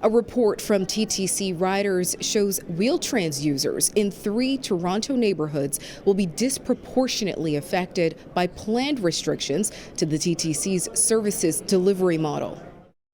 A report from TTCriders shows Wheel-Trans users in 3 Toronto neighborhoods will be disproportionately affected by planned restrictions to the TTC's services delivery model.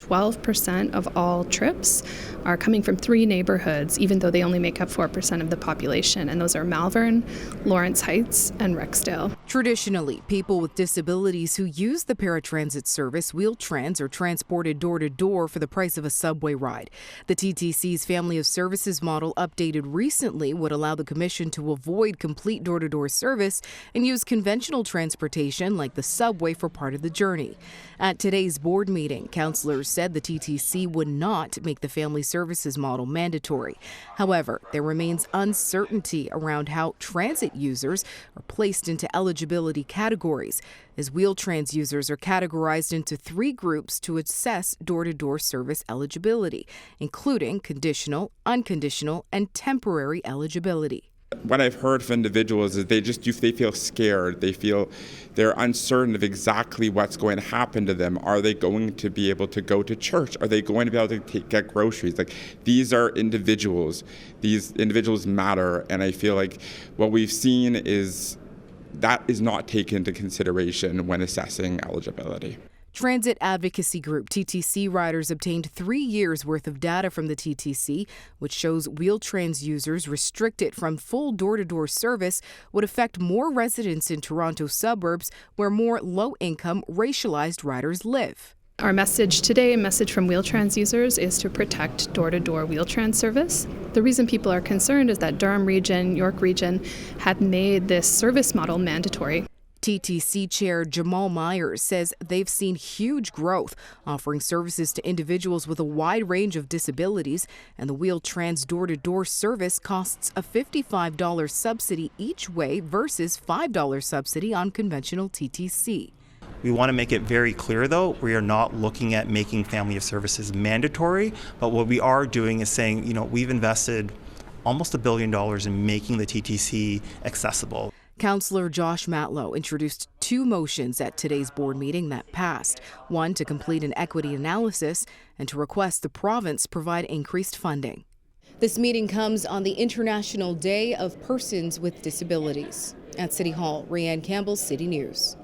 12% of all trips are coming from 3 neighborhoods, even though they only make up 4% of the population, and those are Malvern, Lawrence Heights, and Rexdale. Traditionally, people with disabilities who use the paratransit service Wheel-Trans are transported door-to-door for the price of a subway ride. The TTC's Family of Services model, updated recently, would allow the Commission to avoid complete door-to-door service and use conventional transportation like the subway for part of the journey. At today's board meeting, councillors said the TTC would not make the Family Services model mandatory. However, there remains uncertainty around how transit users are placed into eligibility categories, as Wheel-Trans users are categorized into 3 groups to assess door-to-door service eligibility, including conditional, unconditional, and temporary eligibility. What I've heard from individuals is they feel scared. They're uncertain of exactly what's going to happen to them. Are they going to be able to go to church? Are they going to be able to get groceries? Like, these are individuals. These individuals matter, and I feel like what we've seen is that is not taken into consideration when assessing eligibility. Transit advocacy group TTCriders obtained 3 years' worth of data from the TTC, which shows Wheel-Trans users restricted from full door-to-door service would affect more residents in Toronto suburbs where more low-income, racialized riders live. Our message today, a message from Wheel-Trans users, is to protect door-to-door Wheel-Trans service. The reason people are concerned is that Durham Region, York Region had made this service model mandatory. TTC Chair Jamal Myers says they've seen huge growth, offering services to individuals with a wide range of disabilities, and the Wheel-Trans door-to-door service costs a $55 subsidy each way versus $5 subsidy on conventional TTC. We want to make it very clear, though, we are not looking at making Family of Services mandatory, but what we are doing is saying, we've invested almost $1 billion in making the TTC accessible. Councillor Josh Matlow introduced 2 motions at today's board meeting that passed. One to complete an equity analysis and to request the province provide increased funding. This meeting comes on the International Day of Persons with Disabilities. At City Hall, Rhianne Campbell, City News.